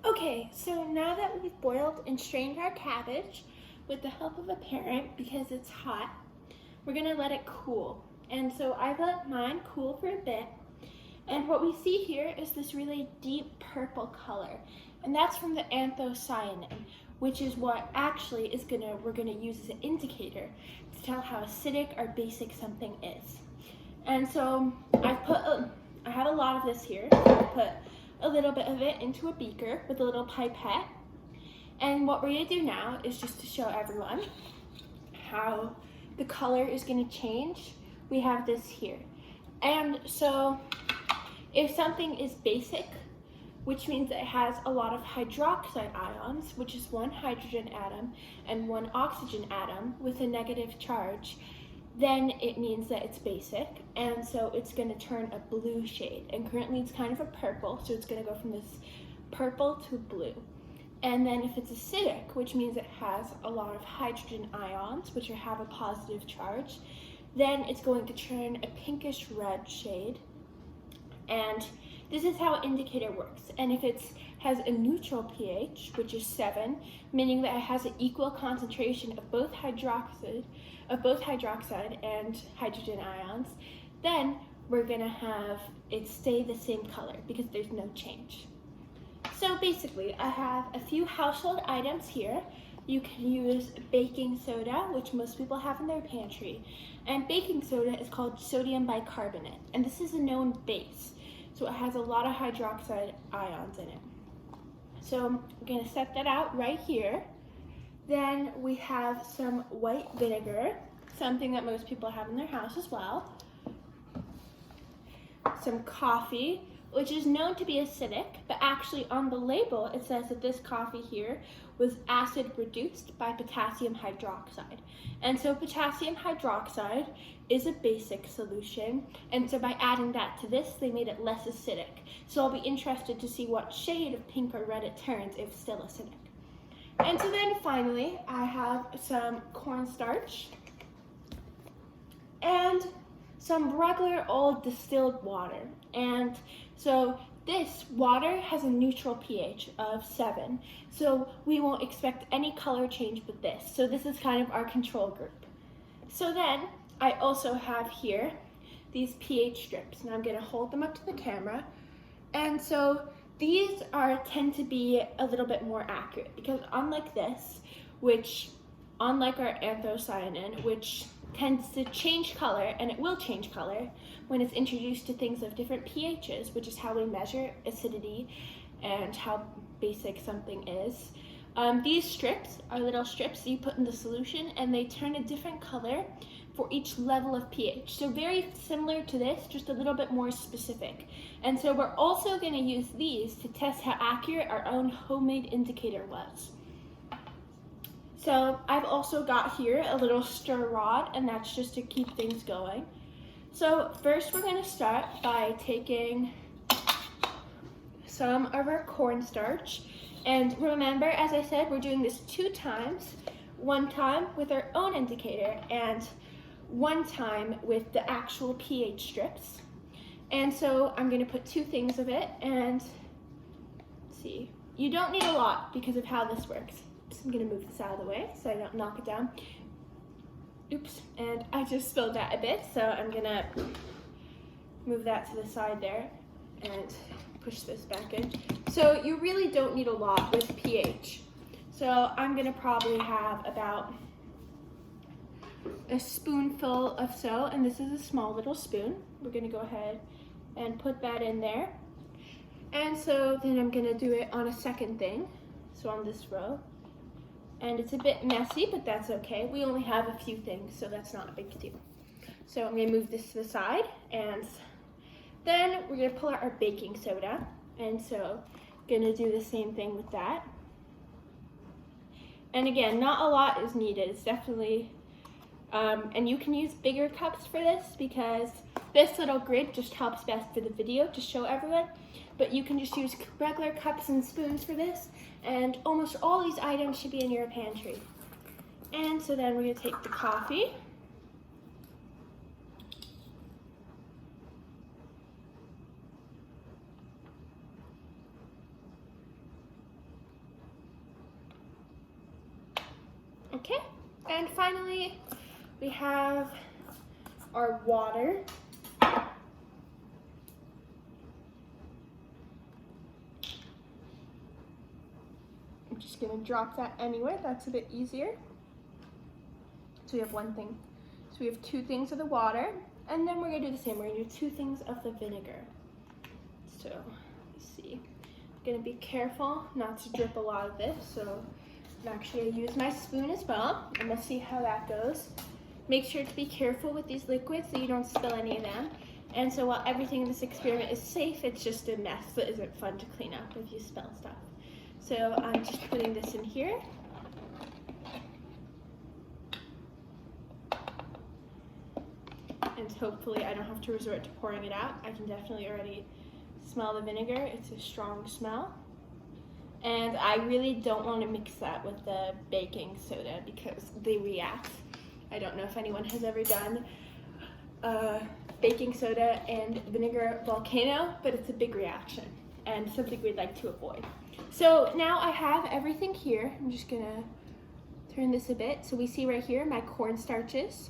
Okay, so now that we've boiled and strained our cabbage with the help of a parent because it's hot, we're gonna let it cool. And so I've let mine cool for a bit. And what we see here is this really deep purple color. And that's from the anthocyanin, which is what actually is we're gonna use as an indicator to tell how acidic or basic something is. And so I have a lot of this here. So I put a little bit of it into a beaker with a little pipette. And what we're gonna do now is just to show everyone how the color is gonna change. We have this here. And so if something is basic, which means it has a lot of hydroxide ions, which is one hydrogen atom and one oxygen atom with a negative charge, then it means that it's basic, and so it's going to turn a blue shade. And currently it's kind of a purple, so it's going to go from this purple to blue. And then if it's acidic, which means it has a lot of hydrogen ions, which have a positive charge, then it's going to turn a pinkish red shade. And this is how an indicator works. And if it has a neutral pH, which is 7, meaning that it has an equal concentration of both hydroxide and hydrogen ions, then we're gonna have it stay the same color because there's no change. So basically, I have a few household items here. You can use baking soda, which most people have in their pantry. And baking soda is called sodium bicarbonate, and this is a known base. So it has a lot of hydroxide ions in it. So I'm gonna set that out right here. Then we have some white vinegar, something that most people have in their house as well. Some coffee, which is known to be acidic, but actually on the label it says that this coffee here was acid reduced by potassium hydroxide. And so potassium hydroxide is a basic solution, and so by adding that to this, they made it less acidic. So I'll be interested to see what shade of pink or red it turns if still acidic. And so then finally, I have some cornstarch and some regular old distilled water. And so this water has a neutral pH of 7, so we won't expect any color change with this. So this is kind of our control group. So then I also have here these pH strips, and I'm gonna hold them up to the camera. And so these tend to be a little bit more accurate because unlike this, unlike our anthocyanin, which tends to change color, and it will change color when it's introduced to things of different pHs, which is how we measure acidity and how basic something is. These strips are little strips that you put in the solution, and they turn a different color for each level of pH. So very similar to this, just a little bit more specific. And so we're also going to use these to test how accurate our own homemade indicator was. So I've also got here a little stir rod, and that's just to keep things going. So first we're going to start by taking some of our cornstarch. And remember, as I said, we're doing this 2 times. One time with our own indicator and one time with the actual pH strips. And so I'm going to put 2 things of it, and let's see. You don't need a lot because of how this works. So I'm going to move this out of the way so I don't knock it down. Oops, and I just spilled that a bit, so I'm going to move that to the side there and push this back in. So you really don't need a lot with pH. So I'm going to probably have about a spoonful of so, and this is a small little spoon. We're going to go ahead and put that in there. And so then I'm going to do it on a second thing, so on this row. And it's a bit messy, but that's okay. We only have a few things, so that's not a big deal. So I'm going to move this to the side, and then we're going to pull out our baking soda. And so I'm going to do the same thing with that. And again, not a lot is needed. It's definitely, and you can use bigger cups for this because this little grid just helps best for the video to show everyone. But you can just use regular cups and spoons for this, and almost all these items should be in your pantry. And so then we're going to take the coffee. Okay, and finally we have our water. I'm just gonna drop that anywhere, that's a bit easier. So we have one thing. So we have 2 things of the water, and then we're gonna do the same. We're gonna do 2 things of the vinegar. So, let's see. I'm gonna be careful not to drip a lot of this, so I'm actually gonna use my spoon as well, and we'll see how that goes. Make sure to be careful with these liquids so you don't spill any of them. And so while everything in this experiment is safe, it's just a mess that isn't fun to clean up if you spill stuff. So I'm just putting this in here. And hopefully I don't have to resort to pouring it out. I can definitely already smell the vinegar. It's a strong smell. And I really don't want to mix that with the baking soda because they react. I don't know if anyone has ever done baking soda and vinegar volcano, but it's a big reaction and something we'd like to avoid. So now I have everything here. I'm just gonna turn this a bit. So we see right here my cornstarches,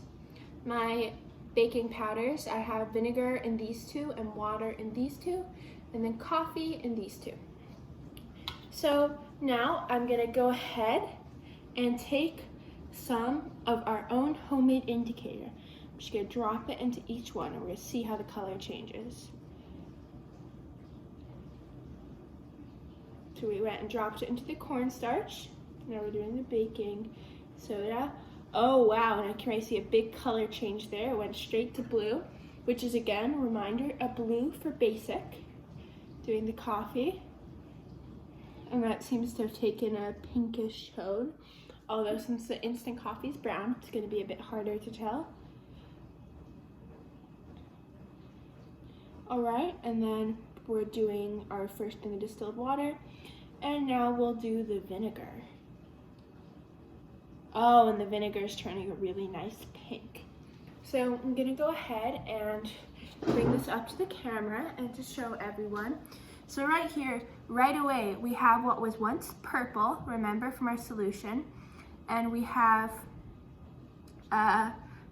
my baking powders. I have vinegar in these 2 and water in these 2, and then coffee in these 2. So now I'm gonna go ahead and take some of our own homemade indicator. I'm just gonna drop it into each one and we're gonna see how the color changes. So we went and dropped it into the cornstarch. Now we're doing the baking soda. Oh wow, and I can already see a big color change there. It went straight to blue, which is again, a reminder, a blue for basic. Doing the coffee. And that seems to have taken a pinkish tone. Although since the instant coffee is brown, it's gonna be a bit harder to tell. All right, and then we're doing our first thing, the distilled water. And now we'll do the vinegar. Oh, and the vinegar is turning a really nice pink. So I'm gonna go ahead and bring this up to the camera and to show everyone. So right here, right away, we have what was once purple, remember, from our solution. And we have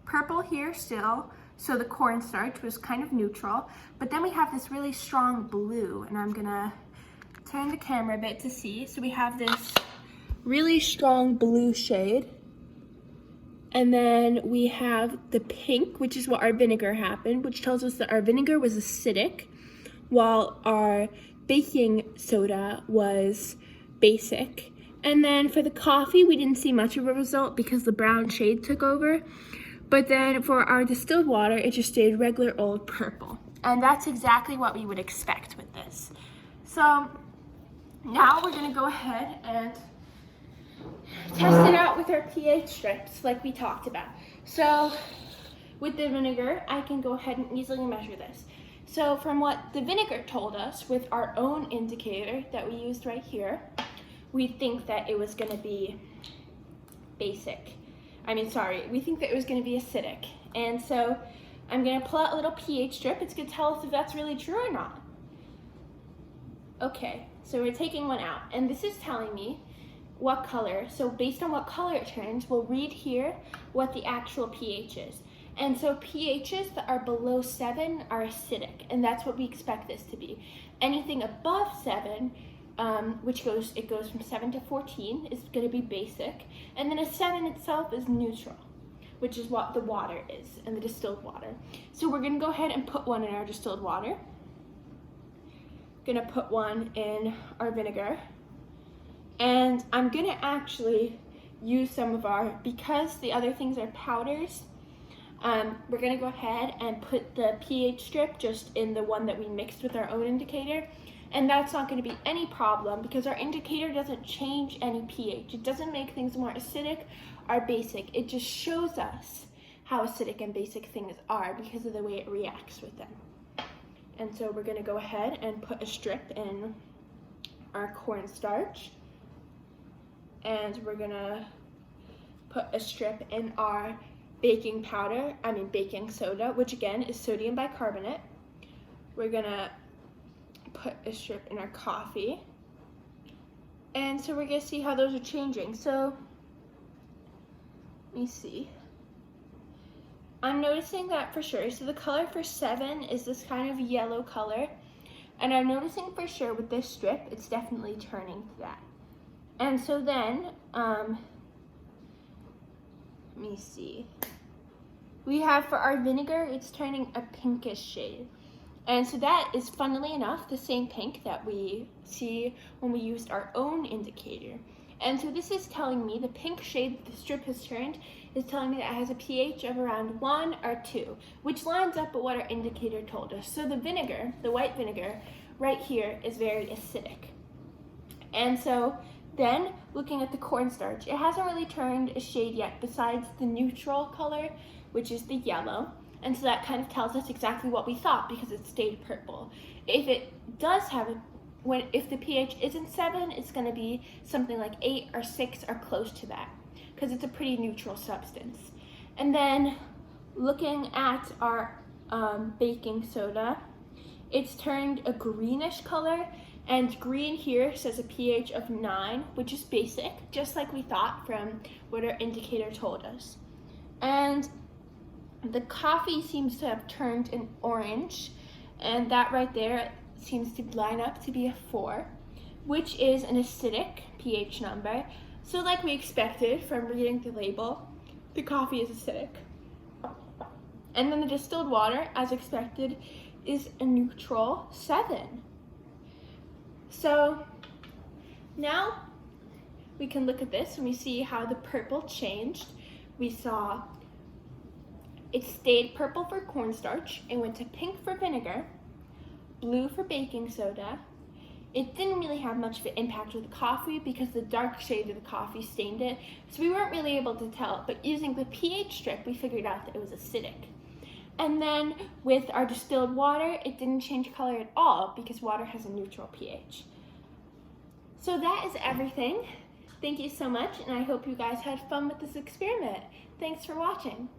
purple here still, so the cornstarch was kind of neutral. But then we have this really strong blue, and I'm gonna turn the camera a bit to see. So we have this really strong blue shade. And then we have the pink, which is what our vinegar happened, which tells us that our vinegar was acidic, while our baking soda was basic. And then for the coffee, we didn't see much of a result because the brown shade took over. But then for our distilled water, it just stayed regular old purple. And that's exactly what we would expect with this. So now we're gonna go ahead and test it out with our pH strips like we talked about. So with the vinegar, I can go ahead and easily measure this. So from what the vinegar told us with our own indicator that we used right here, we think that it was gonna be basic. We think that it was gonna be acidic. And so I'm gonna pull out a little pH strip. It's gonna tell us if that's really true or not. Okay, so we're taking one out, and this is telling me what color. So based on what color it turns, we'll read here what the actual pH is. And so pHs that are below 7 are acidic, and that's what we expect this to be. Anything above 7, it goes from 7 to 14, is gonna be basic. And then a 7 itself is neutral, which is what the water is, and the distilled water. So we're gonna go ahead and put one in our distilled water. Gonna put one in our vinegar. And I'm gonna actually use some of because the other things are powders, we're gonna go ahead and put the pH strip just in the one that we mixed with our own indicator. And that's not gonna be any problem because our indicator doesn't change any pH. It doesn't make things more acidic or basic. It just shows us how acidic and basic things are because of the way it reacts with them. And so we're gonna go ahead and put a strip in our cornstarch. And we're gonna put a strip in our baking soda, which again is sodium bicarbonate. We're gonna put a strip in our coffee. And so we're gonna see how those are changing. So Let me see. I'm noticing that for sure. So the color for 7 is this kind of yellow color. And I'm noticing for sure with this strip, it's definitely turning to that. And so then, let me see. We have for our vinegar, it's turning a pinkish shade. And so that is, funnily enough, the same pink that we see when we used our own indicator. And so this is telling me, the pink shade that the strip has turned is telling me that it has a pH of around 1 or 2, which lines up with what our indicator told us. So the vinegar, the white vinegar, right here is very acidic. And so then, looking at the cornstarch, it hasn't really turned a shade yet besides the neutral color, which is the yellow. And so that kind of tells us exactly what we thought because it stayed purple. If it does have if the pH isn't 7, it's going to be something like 8 or 6 or close to that because it's a pretty neutral substance. And then looking at our baking soda, it's turned a greenish color, and green here says a pH of 9, which is basic, just like we thought from what our indicator told us. And the coffee seems to have turned an orange, and that right there seems to line up to be a 4, which is an acidic pH number. So like we expected from reading the label, the coffee is acidic. And then the distilled water, as expected, is a neutral 7. So now we can look at this and we see how the purple changed. We saw it stayed purple for cornstarch, it went to pink for vinegar, blue for baking soda. It didn't really have much of an impact with the coffee because the dark shade of the coffee stained it, so we weren't really able to tell, but using the pH strip, we figured out that it was acidic. And then with our distilled water, it didn't change color at all because water has a neutral pH. So that is everything. Thank you so much, and I hope you guys had fun with this experiment. Thanks for watching.